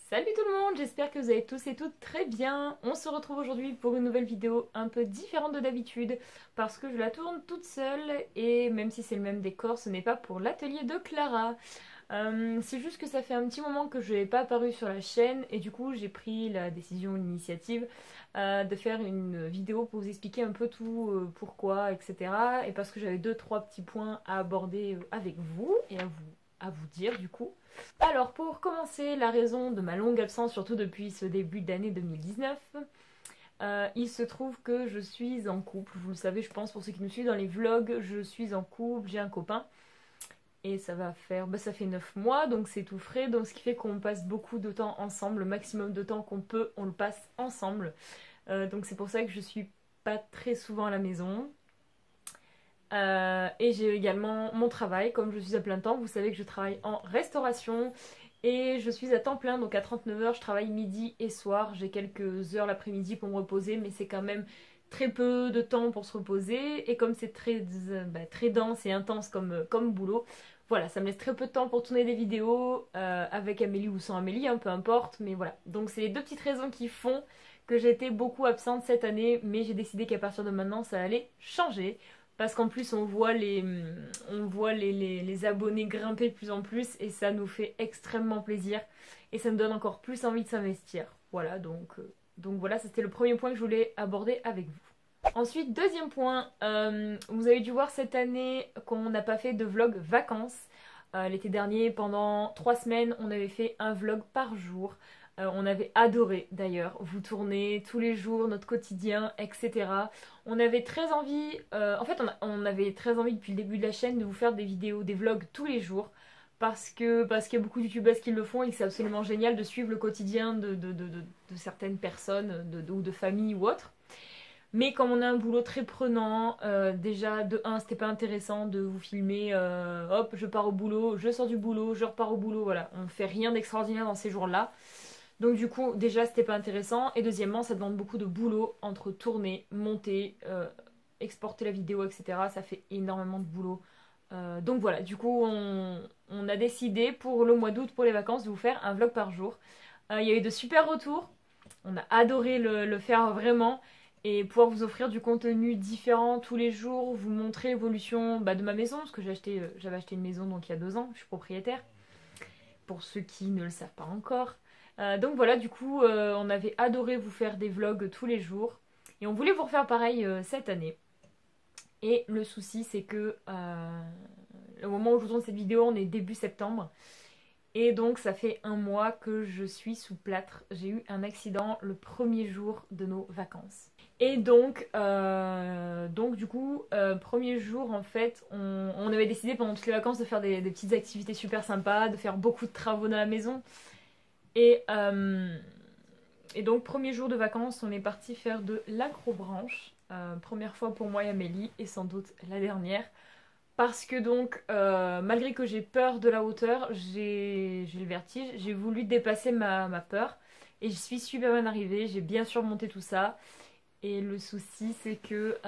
Salut tout le monde, j'espère que vous allez tous et toutes très bien. On se retrouve aujourd'hui pour une nouvelle vidéo un peu différente de d'habitude parce que je la tourne toute seule et même si c'est le même décor, ce n'est pas pour l'atelier de Clara. C'est juste que ça fait un petit moment que je n'ai pas apparu sur la chaîne et du coup j'ai pris la décision, l'initiative de faire une vidéo pour vous expliquer un peu tout, pourquoi, etc. Et parce que j'avais deux, trois petits points à aborder avec vous et à vous dire du coup. Alors pour commencer, la raison de ma longue absence, surtout depuis ce début d'année 2019, il se trouve que je suis en couple. Vous le savez, je pense, pour ceux qui nous suivent dans les vlogs, je suis en couple, j'ai un copain. Et ça va faire, ça fait 9 mois, donc c'est tout frais. Donc ce qui fait qu'on passe beaucoup de temps ensemble, le maximum de temps qu'on peut, on le passe ensemble. Donc c'est pour ça que je suis pas très souvent à la maison. Et j'ai également mon travail, comme je suis à plein temps, vous savez que je travaille en restauration et je suis à temps plein, donc à 39 heures, je travaille midi et soir, j'ai quelques heures l'après-midi pour me reposer, mais c'est quand même très peu de temps pour se reposer, et comme c'est très dense et intense comme boulot, voilà, ça me laisse très peu de temps pour tourner des vidéos, avec Amélie ou sans Amélie, hein, peu importe, mais voilà. Donc c'est les deux petites raisons qui font que j'ai été beaucoup absente cette année, mais j'ai décidé qu'à partir de maintenant, ça allait changer. Parce qu'en plus, on voit les abonnés grimper de plus en plus et ça nous fait extrêmement plaisir. Et ça me donne encore plus envie de s'investir. Voilà, donc voilà, c'était le premier point que je voulais aborder avec vous. Ensuite, deuxième point, vous avez dû voir cette année qu'on n'a pas fait de vlog vacances. L'été dernier, pendant 3 semaines, on avait fait un vlog par jour. On avait adoré d'ailleurs vous tourner tous les jours, notre quotidien, etc. On avait très envie, on avait très envie depuis le début de la chaîne de vous faire des vidéos, des vlogs tous les jours. Parce qu'il y a beaucoup de youtubeuses qui le font et que c'est absolument génial de suivre le quotidien de certaines personnes, ou de familles ou autres. Mais comme on a un boulot très prenant, déjà de un c'était pas intéressant de vous filmer, hop je pars au boulot, je sors du boulot, je repars au boulot, voilà. On fait rien d'extraordinaire dans ces jours-là. Donc du coup, déjà, c'était pas intéressant. Et deuxièmement, ça demande beaucoup de boulot entre tourner, monter, exporter la vidéo, etc. Ça fait énormément de boulot. Donc voilà, du coup, on a décidé pour le mois d'août, pour les vacances, de vous faire un vlog par jour. Il y a eu de super retours. On a adoré le faire vraiment. Et pouvoir vous offrir du contenu différent tous les jours, vous montrer l'évolution de ma maison, parce que j'avais acheté une maison donc il y a 2 ans, je suis propriétaire, pour ceux qui ne le savent pas encore. Donc voilà, du coup, on avait adoré vous faire des vlogs tous les jours. Et on voulait vous refaire pareil cette année. Et le souci, c'est que au moment où je vous tourne cette vidéo, on est début septembre. Et donc, ça fait un mois que je suis sous plâtre. J'ai eu un accident le premier jour de nos vacances. Et donc du coup, premier jour, en fait, on avait décidé pendant toutes les vacances de faire des petites activités super sympas, de faire beaucoup de travaux dans la maison. Et, euh, et donc, premier jour de vacances, on est parti faire de l'acrobranche. Première fois pour moi et Amélie, et sans doute la dernière. Parce que donc, malgré que j'ai peur de la hauteur, j'ai le vertige, j'ai voulu dépasser ma peur. Et je suis super bien arrivée, j'ai bien surmonté tout ça. Et le souci, c'est que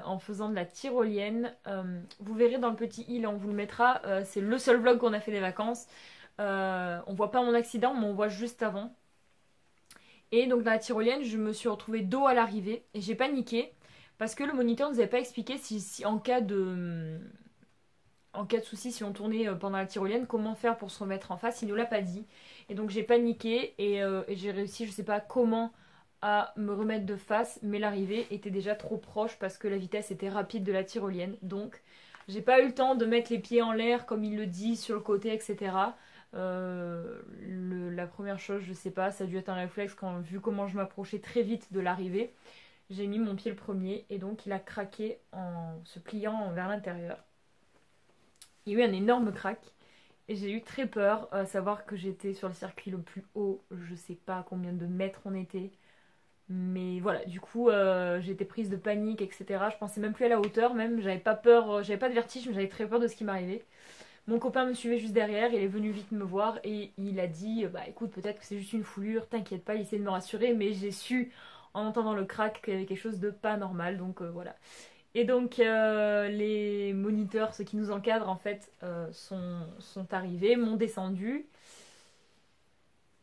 en faisant de la tyrolienne, vous verrez dans le petit i, là on vous le mettra, c'est le seul vlog qu'on a fait des vacances. On voit pas mon accident, mais on voit juste avant. Et donc dans la tyrolienne, je me suis retrouvée dos à l'arrivée et j'ai paniqué parce que le moniteur ne nous avait pas expliqué si en cas de souci, si on tournait pendant la tyrolienne, comment faire pour se remettre en face. Il ne nous l'a pas dit. Et donc j'ai paniqué et j'ai réussi, je sais pas comment, à me remettre de face, mais l'arrivée était déjà trop proche parce que la vitesse était rapide de la tyrolienne. Donc j'ai pas eu le temps de mettre les pieds en l'air comme il le dit sur le côté, etc. La première chose, je sais pas, ça a dû être un réflexe quand vu comment je m'approchais très vite de l'arrivée. J'ai mis mon pied le premier et donc il a craqué en se pliant vers l'intérieur. Il y a eu un énorme crack et j'ai eu très peur, savoir que j'étais sur le circuit le plus haut, je sais pas combien de mètres on était. Mais voilà, du coup, j'étais prise de panique, etc. Je pensais même plus à la hauteur, même. J'avais pas peur, j'avais pas de vertige, mais j'avais très peur de ce qui m'arrivait. Mon copain me suivait juste derrière, il est venu vite me voir et il a dit bah écoute, peut-être que c'est juste une foulure, t'inquiète pas, il essayait de me rassurer, mais j'ai su en entendant le crack qu'il y avait quelque chose de pas normal, donc voilà. Et donc les moniteurs, ceux qui nous encadrent en fait, sont arrivés, m'ont descendu.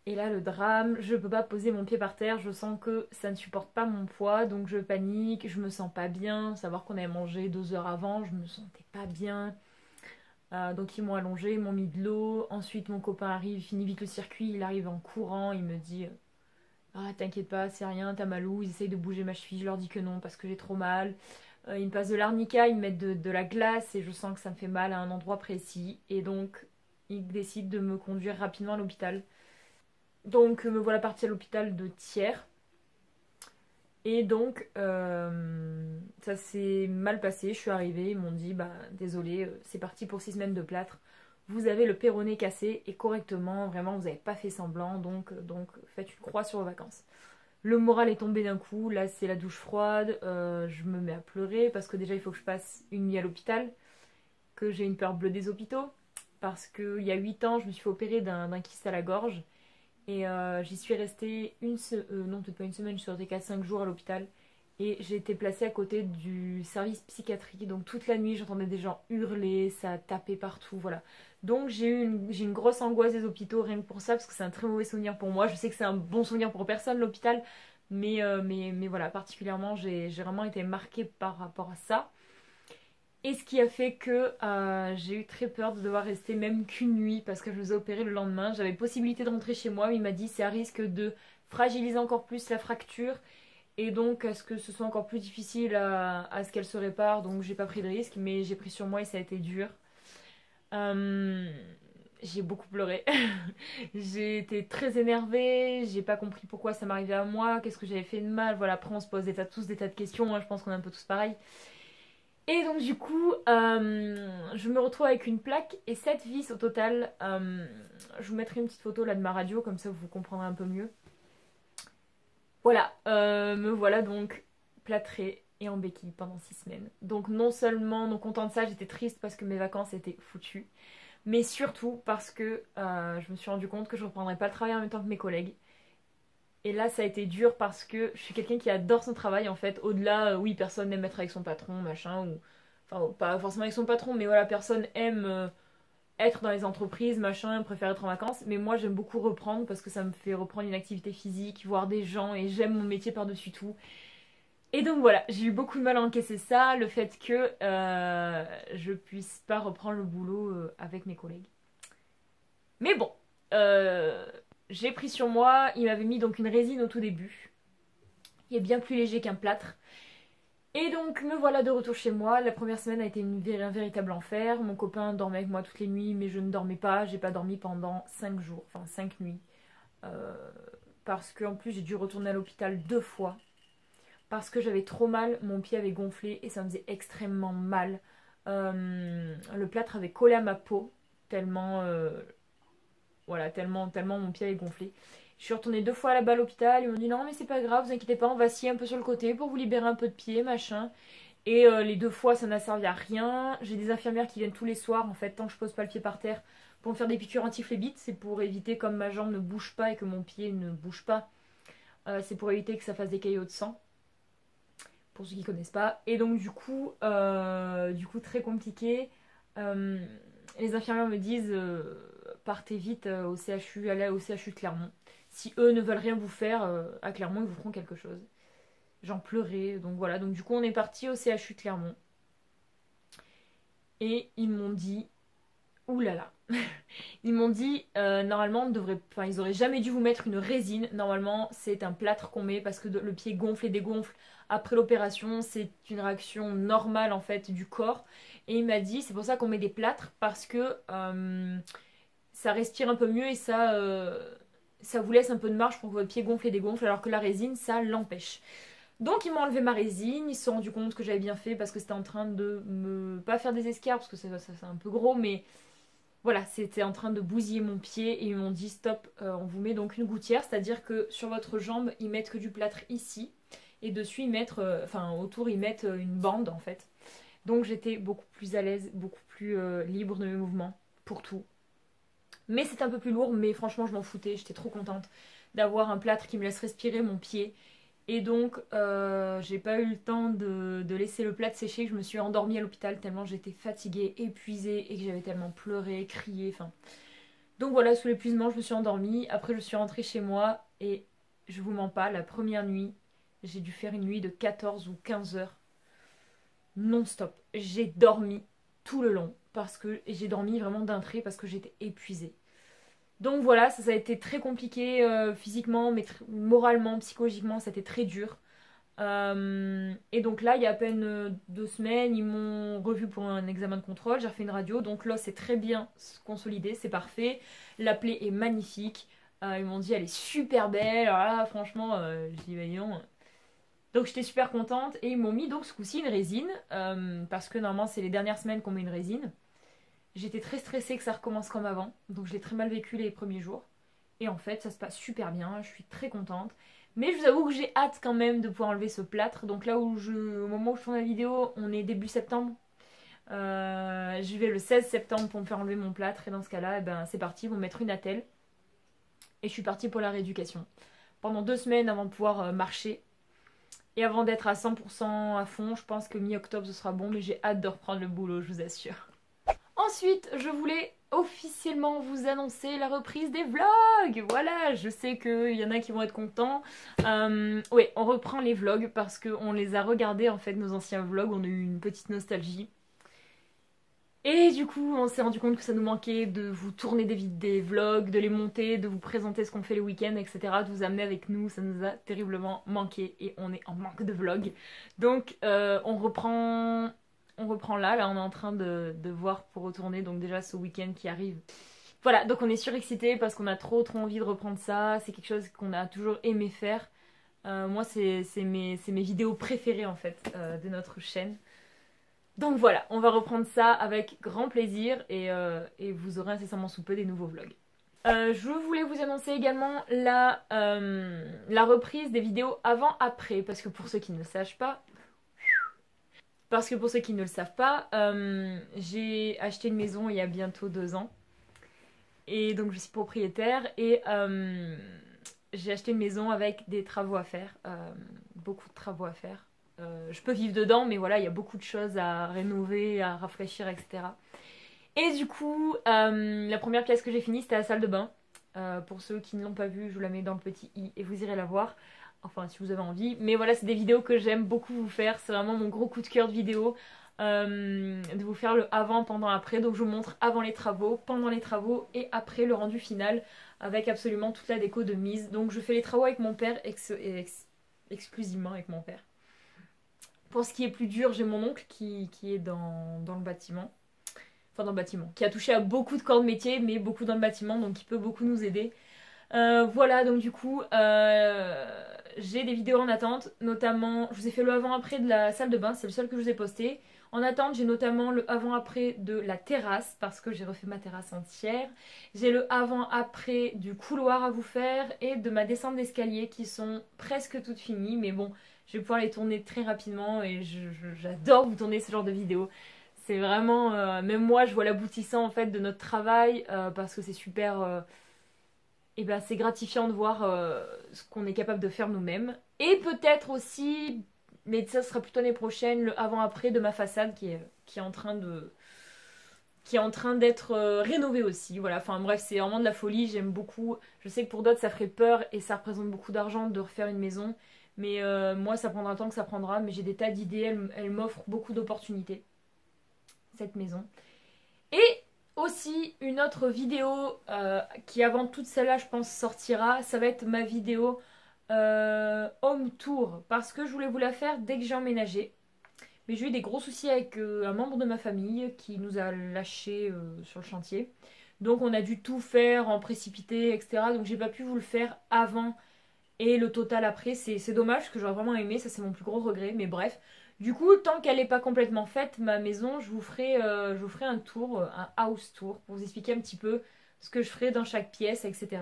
Et là le drame, je peux pas poser mon pied par terre, je sens que ça ne supporte pas mon poids, donc je panique, je me sens pas bien, savoir qu'on avait mangé 2 heures avant, je me sentais pas bien. Donc ils m'ont allongé, ils m'ont mis de l'eau, ensuite mon copain arrive, il finit vite le circuit, il arrive en courant, il me dit ah t'inquiète pas, c'est rien, t'as mal où, ils essayent de bouger ma cheville, je leur dis que non parce que j'ai trop mal. Ils me passent de l'arnica, ils me mettent de la glace et je sens que ça me fait mal à un endroit précis. Et donc, ils décident de me conduire rapidement à l'hôpital. Donc, me voilà partie à l'hôpital de Thiers. Et donc, ça s'est mal passé. Je suis arrivée, ils m'ont dit, bah désolé, c'est parti pour 6 semaines de plâtre. Vous avez le péroné cassé et correctement, vraiment, vous n'avez pas fait semblant. Donc, faites une croix sur vos vacances. Le moral est tombé d'un coup, là c'est la douche froide, je me mets à pleurer parce que déjà il faut que je passe une nuit à l'hôpital, que j'ai une peur bleue des hôpitaux, parce qu'il y a 8 ans je me suis fait opérer d'un kyste à la gorge et j'y suis restée non peut-être pas une semaine, je suis restée 4-5 jours à l'hôpital et j'ai été placée à côté du service psychiatrie, donc toute la nuit j'entendais des gens hurler, ça tapait partout, voilà. Donc j'ai une grosse angoisse des hôpitaux rien que pour ça, parce que c'est un très mauvais souvenir pour moi. Je sais que c'est un bon souvenir pour personne l'hôpital, mais voilà, particulièrement j'ai vraiment été marquée par rapport à ça. Et ce qui a fait que j'ai eu très peur de devoir rester même qu'une nuit, parce que je me faisais opérer le lendemain. J'avais possibilité de rentrer chez moi, mais il m'a dit c'est à risque de fragiliser encore plus la fracture, et donc à ce que ce soit encore plus difficile à ce qu'elle se répare. Donc j'ai pas pris de risque, mais j'ai pris sur moi et ça a été dur. Euh, j'ai beaucoup pleuré. J'ai été très énervée, j'ai pas compris pourquoi ça m'arrivait à moi, qu'est-ce que j'avais fait de mal. Voilà, après on se pose tous des tas de questions, hein, je pense qu'on est un peu tous pareils. Et donc du coup, je me retrouve avec une plaque et 7 vis au total. Je vous mettrai une petite photo là de ma radio, comme ça vous comprendrez un peu mieux. Voilà, me voilà donc plâtrée et en béquille pendant 6 semaines. Donc non seulement non contente de ça, j'étais triste parce que mes vacances étaient foutues, mais surtout parce que je me suis rendu compte que je reprendrais pas le travail en même temps que mes collègues. Et là ça a été dur parce que je suis quelqu'un qui adore son travail en fait. Au-delà, oui, personne n'aime être avec son patron, machin, ou... Enfin, pas forcément avec son patron, mais voilà, personne aime être dans les entreprises, machin, préfère être en vacances. Mais moi j'aime beaucoup reprendre parce que ça me fait reprendre une activité physique, voir des gens, et j'aime mon métier par-dessus tout. Et donc voilà, j'ai eu beaucoup de mal à encaisser ça, le fait que je puisse pas reprendre le boulot avec mes collègues. Mais bon, euh, j'ai pris sur moi, il m'avait mis donc une résine au tout début, qui est bien plus léger qu'un plâtre. Et donc me voilà de retour chez moi. La première semaine a été un véritable enfer. Mon copain dormait avec moi toutes les nuits, mais je ne dormais pas. J'ai pas dormi pendant 5 jours, enfin 5 nuits. Euh, Parce qu'en plus j'ai dû retourner à l'hôpital 2 fois. Parce que j'avais trop mal, mon pied avait gonflé et ça me faisait extrêmement mal. Le plâtre avait collé à ma peau, tellement, voilà, tellement mon pied avait gonflé. Je suis retournée 2 fois là-bas à l'hôpital, ils m'ont dit non mais c'est pas grave, vous inquiétez pas, on va scier un peu sur le côté pour vous libérer un peu de pied, machin. Et les 2 fois ça n'a servi à rien. J'ai des infirmières qui viennent tous les soirs en fait, tant que je pose pas le pied par terre, pour me faire des piqûres anti-phlébites. C'est pour éviter, comme ma jambe ne bouge pas et que mon pied ne bouge pas, c'est pour éviter que ça fasse des caillots de sang, pour ceux qui connaissent pas. Et donc du coup très compliqué. Euh, les infirmières me disent partez vite au CHU, allez au CHU de Clermont. Si eux ne veulent rien vous faire à Clermont, ils vous feront quelque chose. J'en pleurais, donc voilà. Donc du coup on est parti au CHU de Clermont. Et ils m'ont dit ouh là là. Ils m'ont dit normalement on devrait, enfin ils auraient jamais dû vous mettre une résine. Normalement c'est un plâtre qu'on met parce que le pied gonfle et dégonfle après l'opération. C'est une réaction normale en fait du corps. Et il m'a dit c'est pour ça qu'on met des plâtres, parce que ça respire un peu mieux et ça vous laisse un peu de marge pour que votre pied gonfle et dégonfle, alors que la résine ça l'empêche. Donc ils m'ont enlevé ma résine, ils se sont rendus compte que j'avais bien fait parce que c'était en train de me... pas faire des escarres parce que c'est un peu gros, mais voilà, c'était en train de bousiller mon pied et ils m'ont dit stop, on vous met donc une gouttière, c'est-à-dire que sur votre jambe ils mettent que du plâtre ici et dessus ils mettent, enfin autour ils mettent une bande en fait. Donc j'étais beaucoup plus à l'aise, beaucoup plus libre de mes mouvements pour tout. Mais c'est un peu plus lourd, mais franchement je m'en foutais, j'étais trop contente d'avoir un plâtre qui me laisse respirer mon pied. Et donc j'ai pas eu le temps de laisser le plâtre sécher, je me suis endormie à l'hôpital tellement j'étais fatiguée, épuisée et que j'avais tellement pleuré, crié, enfin Donc voilà, sous l'épuisement, je me suis endormie. Après, je suis rentrée chez moi et je vous mens pas, la première nuit, j'ai dû faire une nuit de 14 ou 15 heures non-stop. J'ai dormi tout le long parce que j'ai dormi vraiment d'un trait parce que j'étais épuisée. Donc voilà, ça a été très compliqué physiquement, mais moralement, psychologiquement, ça a été très dur. Et donc là, il y a à peine 2 semaines, ils m'ont revu pour un examen de contrôle, j'ai refait une radio, donc l'os est très bien consolidé, c'est parfait. La plaie est magnifique. Ils m'ont dit elle est super belle, alors là franchement, j'ai dit voyons. Donc j'étais super contente et ils m'ont mis donc ce coup-ci une résine, parce que normalement c'est les dernières semaines qu'on met une résine. J'étais très stressée que ça recommence comme avant, donc je l'ai très mal vécu les premiers jours. Et en fait ça se passe super bien, je suis très contente. Mais je vous avoue que j'ai hâte quand même de pouvoir enlever ce plâtre. Donc là au moment où je tourne la vidéo, on est début septembre. Je vais le 16 septembre pour me faire enlever mon plâtre. Et dans ce cas-là, eh ben, c'est parti, ils vont mettre une attelle. Et je suis partie pour la rééducation. Pendant 2 semaines avant de pouvoir marcher. Et avant d'être à 100% à fond, je pense que mi-octobre ce sera bon. Mais j'ai hâte de reprendre le boulot, je vous assure. Ensuite, je voulais officiellement vous annoncer la reprise des vlogs. Voilà, je sais qu'il y en a qui vont être contents. Oui, on reprend les vlogs parce qu'on les a regardés en fait, nos anciens vlogs. On a eu une petite nostalgie. Et du coup, on s'est rendu compte que ça nous manquait de vous tourner des vlogs, de les monter, de vous présenter ce qu'on fait les week-ends, etc. De vous amener avec nous, ça nous a terriblement manqué et on est en manque de vlogs. Donc on reprend là on est en train de voir pour retourner, donc déjà ce week-end qui arrive. Voilà, donc on est surexcité parce qu'on a trop envie de reprendre ça, c'est quelque chose qu'on a toujours aimé faire. Moi c'est mes vidéos préférées en fait de notre chaîne. Donc voilà, on va reprendre ça avec grand plaisir et vous aurez incessamment sous peu des nouveaux vlogs. Je voulais vous annoncer également la reprise des vidéos avant-après, parce que pour ceux qui ne le savent pas, j'ai acheté une maison il y a bientôt 2 ans. Et donc je suis propriétaire et j'ai acheté une maison avec des travaux à faire, beaucoup de travaux à faire. Je peux vivre dedans, mais voilà, il y a beaucoup de choses à rénover, à rafraîchir, etc. Et du coup, la première pièce que j'ai finie, c'était la salle de bain. Pour ceux qui ne l'ont pas vue, je vous la mets dans le petit i et vous irez la voir. Enfin, si vous avez envie. Mais voilà, c'est des vidéos que j'aime beaucoup vous faire. C'est vraiment mon gros coup de cœur de vidéo. De vous faire le avant, pendant, après. Donc je vous montre avant les travaux, pendant les travaux et après le rendu final avec absolument toute la déco de mise. Donc je fais les travaux avec mon père, exclusivement avec mon père. Pour ce qui est plus dur, j'ai mon oncle qui est dans le bâtiment. Enfin dans le bâtiment. Qui a touché à beaucoup de corps de métier, mais beaucoup dans le bâtiment, donc qui peut beaucoup nous aider. Voilà, donc du coup, j'ai des vidéos en attente. Notamment, je vous ai fait le avant-après de la salle de bain, c'est le seul que je vous ai posté. En attente, j'ai notamment le avant-après de la terrasse, parce que j'ai refait ma terrasse entière. J'ai le avant-après du couloir à vous faire et de ma descente d'escalier qui sont presque toutes finies. Mais bon, je vais pouvoir les tourner très rapidement et j'adore vous tourner ce genre de vidéos. C'est vraiment, même moi je vois l'aboutissant en fait de notre travail parce que c'est super, et ben c'est gratifiant de voir ce qu'on est capable de faire nous-mêmes. Et peut-être aussi, mais ça sera plutôt l'année prochaine, le avant-après de ma façade qui est en train d'être rénovée aussi. Voilà, enfin bref, c'est vraiment de la folie, j'aime beaucoup. Je sais que pour d'autres ça ferait peur et ça représente beaucoup d'argent de refaire une maison. Mais moi ça prendra le temps que ça prendra, mais j'ai des tas d'idées, elle m'offre beaucoup d'opportunités, cette maison. Et aussi une autre vidéo qui avant toute celle-là je pense sortira, ça va être ma vidéo home tour, parce que je voulais vous la faire dès que j'ai emménagé. Mais j'ai eu des gros soucis avec un membre de ma famille qui nous a lâchés sur le chantier. Donc on a dû tout faire en précipité, etc. Donc j'ai pas pu vous le faire avant et le total après. C'est dommage parce que j'aurais vraiment aimé, ça c'est mon plus gros regret, mais bref. Du coup, tant qu'elle n'est pas complètement faite, ma maison, je vous ferai un tour, un house tour, pour vous expliquer un petit peu ce que je ferai dans chaque pièce, etc.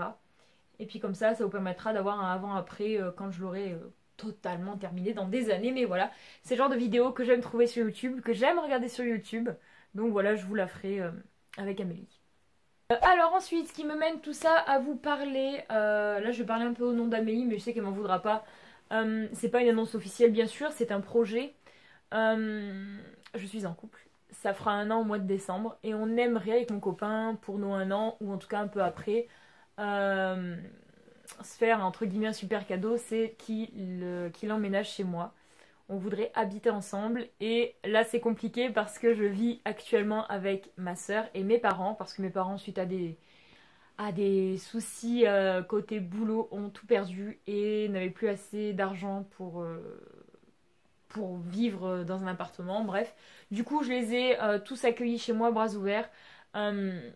Et puis comme ça vous permettra d'avoir un avant-après quand je l'aurai totalement terminé dans des années. Mais voilà, c'est le genre de vidéo que j'aime trouver sur YouTube, que j'aime regarder sur YouTube. Donc voilà, je vous la ferai avec Amélie. Alors ensuite, ce qui me mène tout ça à vous parler, là je vais parler un peu au nom d'Amélie, mais je sais qu'elle m'en voudra pas. C'est pas une annonce officielle bien sûr, c'est un projet. Je suis en couple. ça fera 1 an au mois de décembre et on aimerait avec mon copain pour nos 1 an, ou en tout cas un peu après, se faire entre guillemets un super cadeau, c'est qu'il emménage chez moi. On voudrait habiter ensemble et là c'est compliqué parce que je vis actuellement avec ma soeur et mes parents, parce que mes parents suite à des soucis côté boulot ont tout perdu et n'avaient plus assez d'argent pour vivre dans un appartement, bref. Du coup je les ai tous accueillis chez moi bras ouverts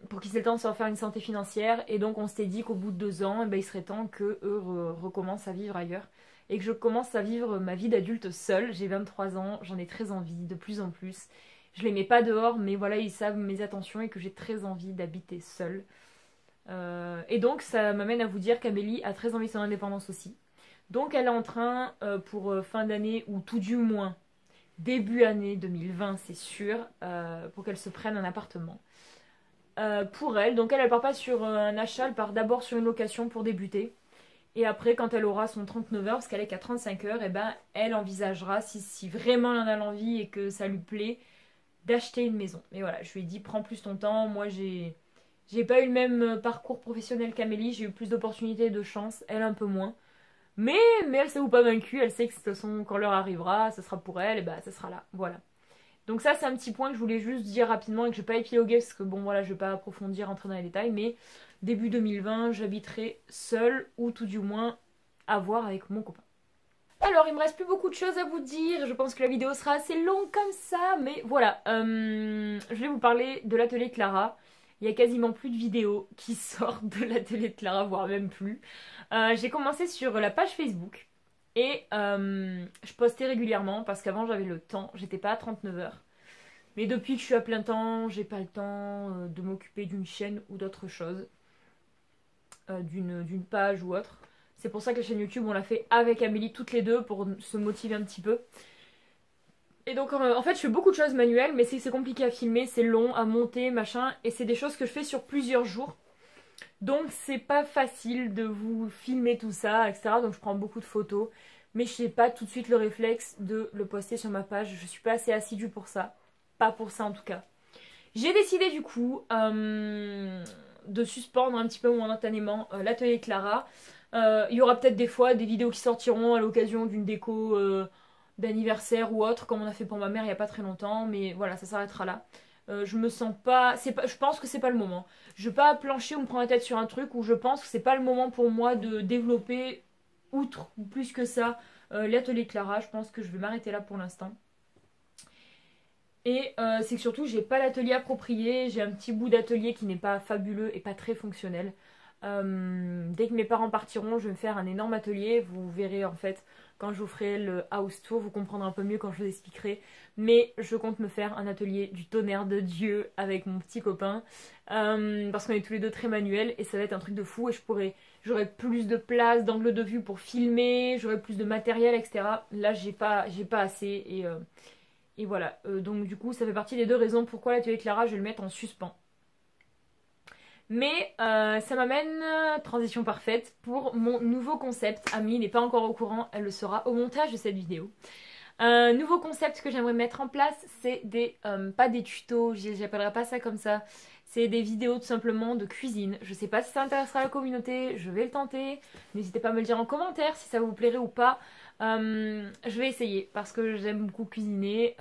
pour qu'ils aient le temps de se refaire une santé financière, et donc on s'était dit qu'au bout de 2 ans, il serait temps qu'eux recommencent à vivre ailleurs et que je commence à vivre ma vie d'adulte seule. J'ai 23 ans, j'en ai très envie, de plus en plus. Je les mets pas dehors, mais voilà, ils savent mes attentions et que j'ai très envie d'habiter seule. Et donc ça m'amène à vous dire qu'Amélie a très envie de son indépendance aussi. Donc elle est en train, pour fin d'année, ou tout du moins début année 2020, c'est sûr, pour qu'elle se prenne un appartement. Pour elle, donc elle part pas sur un achat, elle part d'abord sur une location pour débuter. Et après, quand elle aura son 39 heures, parce qu'elle est qu'à 35 heures, et elle envisagera, si vraiment elle en a l'envie et que ça lui plaît, d'acheter une maison. Mais voilà, je lui ai dit, prends plus ton temps. Moi, j'ai pas eu le même parcours professionnel qu'Amélie, j'ai eu plus d'opportunités et de chance, elle un peu moins. Mais elle s'avoue pas vaincue, elle sait que de toute façon, quand l'heure arrivera, ce sera pour elle, et ça sera là. Voilà. Donc ça, c'est un petit point que je voulais juste dire rapidement et que je vais pas épiloguer parce que bon, voilà, je vais pas approfondir, rentrer dans les détails, mais début 2020, j'habiterai seule, ou tout du moins à voir avec mon copain. Alors, il me reste plus beaucoup de choses à vous dire, je pense que la vidéo sera assez longue comme ça, mais voilà, je vais vous parler de l'atelier Clara. Il y a quasiment plus de vidéos qui sortent de l'atelier de Clara, voire même plus. J'ai commencé sur la page Facebook et je postais régulièrement parce qu'avant j'avais le temps, j'étais pas à 39 heures. Mais depuis que je suis à plein temps, j'ai pas le temps de m'occuper d'une chaîne ou d'autre chose, d'une page ou autre. C'est pour ça que la chaîne YouTube, on l'a fait avec Amélie toutes les deux pour se motiver un petit peu. Et donc en fait je fais beaucoup de choses manuelles, mais c'est compliqué à filmer, c'est long à monter, machin, et c'est des choses que je fais sur plusieurs jours. Donc c'est pas facile de vous filmer tout ça, etc. Donc je prends beaucoup de photos, mais je n'ai pas tout de suite le réflexe de le poster sur ma page. Je suis pas assez assidue pour ça. Pas pour ça en tout cas. J'ai décidé du coup de suspendre un petit peu momentanément l'atelier Clara. Il y aura peut-être des fois des vidéos qui sortiront à l'occasion d'une déco d'anniversaire ou autre, comme on a fait pour ma mère il n'y a pas très longtemps, mais voilà, ça s'arrêtera là. Je me sens pas, je pense que c'est pas le moment. Je veux pas plancher ou me prendre la tête sur un truc où je pense que c'est pas le moment pour moi de développer outre ou plus que ça l'atelier Clara. Je pense que je vais m'arrêter là pour l'instant. Et c'est que surtout j'ai pas l'atelier approprié, j'ai un petit bout d'atelier qui n'est pas fabuleux et pas très fonctionnel. Dès que mes parents partiront, je vais me faire un énorme atelier. Vous verrez en fait quand je vous ferai le house tour, vous comprendrez un peu mieux quand je vous expliquerai. Mais je compte me faire un atelier du tonnerre de Dieu avec mon petit copain, parce qu'on est tous les deux très manuels et ça va être un truc de fou. Et j'aurai plus de place, d'angle de vue pour filmer, j'aurai plus de matériel, etc. Là j'ai pas assez et voilà. Donc du coup ça fait partie des 2 raisons pourquoi l'atelier Clara je vais le mettre en suspens. Mais ça m'amène, transition parfaite, pour mon nouveau concept. Amélie n'est pas encore au courant, elle le sera au montage de cette vidéo. Un nouveau concept que j'aimerais mettre en place, c'est pas des tutos, j'appellerai pas ça comme ça. C'est des vidéos tout simplement de cuisine. Je sais pas si ça intéressera la communauté, je vais le tenter. N'hésitez pas à me le dire en commentaire si ça vous plairait ou pas. Je vais essayer parce que j'aime beaucoup cuisiner.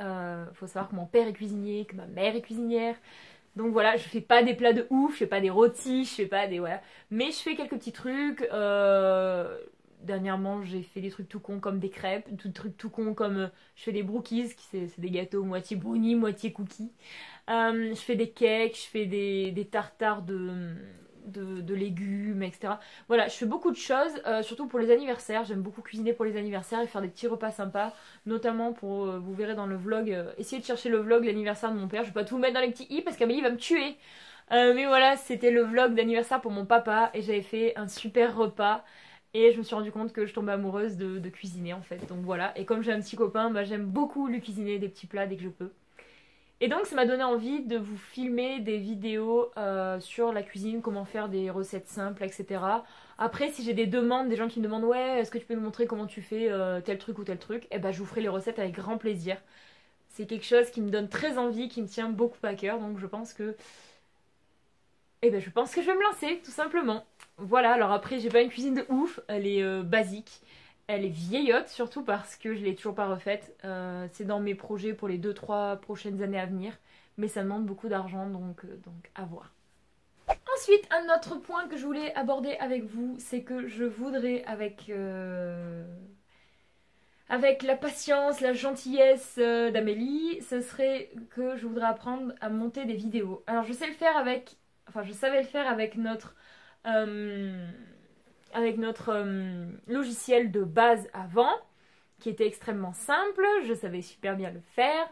Faut savoir que mon père est cuisinier, que ma mère est cuisinière. Donc voilà, je fais pas des plats de ouf, je fais pas des rôtis, je fais pas des... Voilà. Mais je fais quelques petits trucs. Dernièrement, j'ai fait des trucs tout cons comme des crêpes, des trucs tout cons comme... je fais des brookies, c'est des gâteaux moitié brownie, moitié cookies. Je fais des cakes, je fais des tartares de légumes, etc. Voilà, je fais beaucoup de choses, surtout pour les anniversaires. J'aime beaucoup cuisiner pour les anniversaires et faire des petits repas sympas, notamment pour, vous verrez dans le vlog, essayez de chercher le vlog l'anniversaire de mon père. Je vais pas tout mettre dans les petits i parce qu'Amélie va me tuer. Mais voilà, c'était le vlog d'anniversaire pour mon papa et j'avais fait un super repas. Et je me suis rendu compte que je tombais amoureuse de cuisiner en fait. Donc voilà, et comme j'ai un petit copain, j'aime beaucoup lui cuisiner des petits plats dès que je peux. Et donc ça m'a donné envie de vous filmer des vidéos sur la cuisine, comment faire des recettes simples, etc. Après si j'ai des demandes, des gens qui me demandent ouais est-ce que tu peux nous montrer comment tu fais tel truc ou tel truc, et je vous ferai les recettes avec grand plaisir. C'est quelque chose qui me donne très envie, qui me tient beaucoup à cœur, donc je pense que... Eh ben je pense que je vais me lancer, tout simplement. Voilà, alors après j'ai pas une cuisine de ouf, elle est basique. Elle est vieillotte, surtout parce que je l'ai toujours pas refaite. C'est dans mes projets pour les 2-3 prochaines années à venir. Mais ça demande beaucoup d'argent, donc à voir. Ensuite, un autre point que je voulais aborder avec vous, c'est que je voudrais, avec la patience, la gentillesse d'Amélie, ce serait que je voudrais apprendre à monter des vidéos. Alors je sais le faire avec... Enfin, je savais le faire avec notre logiciel de base avant, qui était extrêmement simple, je savais super bien le faire,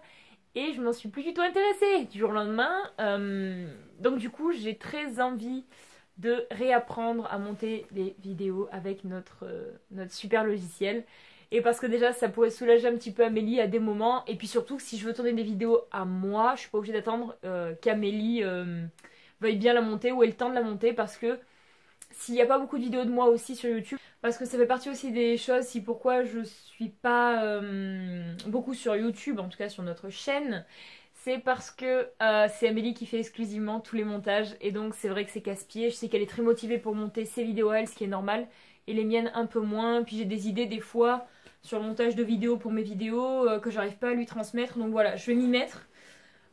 et je m'en suis plus du tout intéressée du jour au lendemain. Donc du coup, j'ai très envie de réapprendre à monter des vidéos avec notre super logiciel. Et parce que déjà, ça pourrait soulager un petit peu Amélie à des moments. Et puis surtout, si je veux tourner des vidéos à moi, je suis pas obligée d'attendre qu'Amélie veuille bien la monter ou ait le temps de la monter. Parce que s'il n'y a pas beaucoup de vidéos de moi aussi sur YouTube, parce que ça fait partie aussi des choses, si pourquoi je suis pas beaucoup sur YouTube, en tout cas sur notre chaîne, c'est parce que c'est Amélie qui fait exclusivement tous les montages, et donc c'est vrai que c'est casse-pied. Je sais qu'elle est très motivée pour monter ses vidéos à elle, ce qui est normal, et les miennes un peu moins. Puis j'ai des idées des fois sur le montage de vidéos pour mes vidéos que j'arrive pas à lui transmettre, donc voilà, je vais m'y mettre.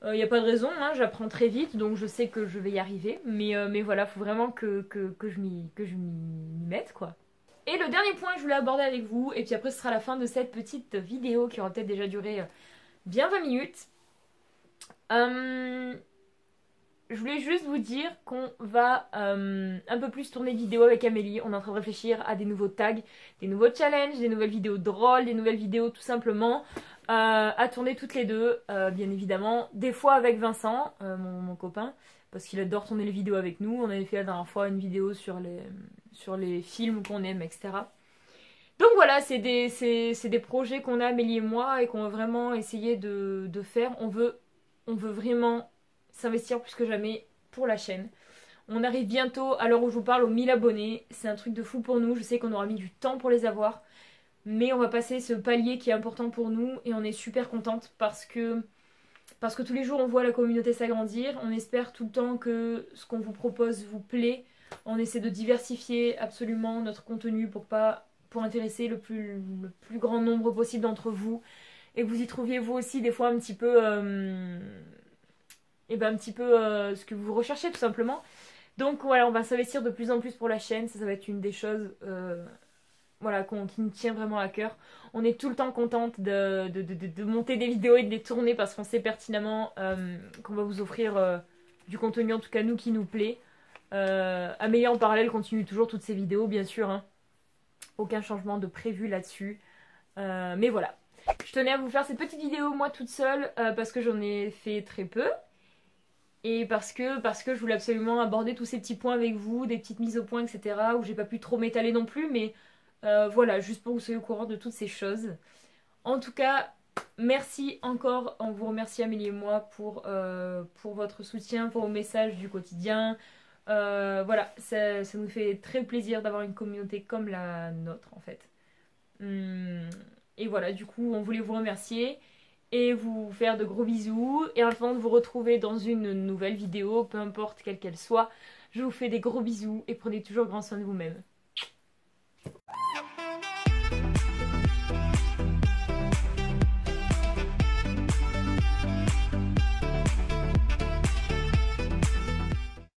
Il n'y a pas de raison, hein, j'apprends très vite, donc je sais que je vais y arriver. Mais voilà, il faut vraiment que je m'y mette, quoi. Et le dernier point que je voulais aborder avec vous, et puis après ce sera la fin de cette petite vidéo qui aura peut-être déjà duré bien 20 minutes. Je voulais juste vous dire qu'on va un peu plus tourner vidéo avec Amélie. On est en train de réfléchir à des nouveaux tags, des nouveaux challenges, des nouvelles vidéos drôles, des nouvelles vidéos tout simplement. À tourner toutes les deux, bien évidemment. Des fois avec Vincent, mon copain, parce qu'il adore tourner les vidéos avec nous. On avait fait la dernière fois une vidéo sur les films qu'on aime, etc. Donc voilà, c'est des projets qu'on a, Amélie et moi, et qu'on va vraiment essayer de faire. On veut vraiment s'investir plus que jamais pour la chaîne. On arrive bientôt, à l'heure où je vous parle, aux 1000 abonnés. C'est un truc de fou pour nous. Je sais qu'on aura mis du temps pour les avoir. Mais on va passer ce palier qui est important pour nous et on est super contente parce que tous les jours on voit la communauté s'agrandir. On espère tout le temps que ce qu'on vous propose vous plaît. On essaie de diversifier absolument notre contenu pour intéresser le plus grand nombre possible d'entre vous. Et que vous y trouviez vous aussi des fois un petit peu, ce que vous recherchez tout simplement. Donc voilà, on va s'investir de plus en plus pour la chaîne. Ça va être une des choses... voilà, qui nous tient vraiment à cœur. On est tout le temps contente de monter des vidéos et de les tourner parce qu'on sait pertinemment qu'on va vous offrir du contenu, en tout cas nous, qui nous plaît. Amélie en parallèle continue toujours toutes ses vidéos, bien sûr. Hein. Aucun changement de prévu là-dessus. Mais voilà. Je tenais à vous faire cette petite vidéo moi toute seule parce que j'en ai fait très peu. Et parce que je voulais absolument aborder tous ces petits points avec vous, des petites mises au point, etc. Où j'ai pas pu trop m'étaler non plus, mais... voilà, juste pour que vous soyez au courant de toutes ces choses. En tout cas, merci encore. On vous remercie Amélie et moi pour votre soutien, pour vos messages du quotidien. Voilà, ça nous fait très plaisir d'avoir une communauté comme la nôtre en fait. Et voilà, du coup, on voulait vous remercier et vous faire de gros bisous. Et avant de vous retrouver dans une nouvelle vidéo, peu importe quelle qu'elle soit, je vous fais des gros bisous et prenez toujours grand soin de vous-même.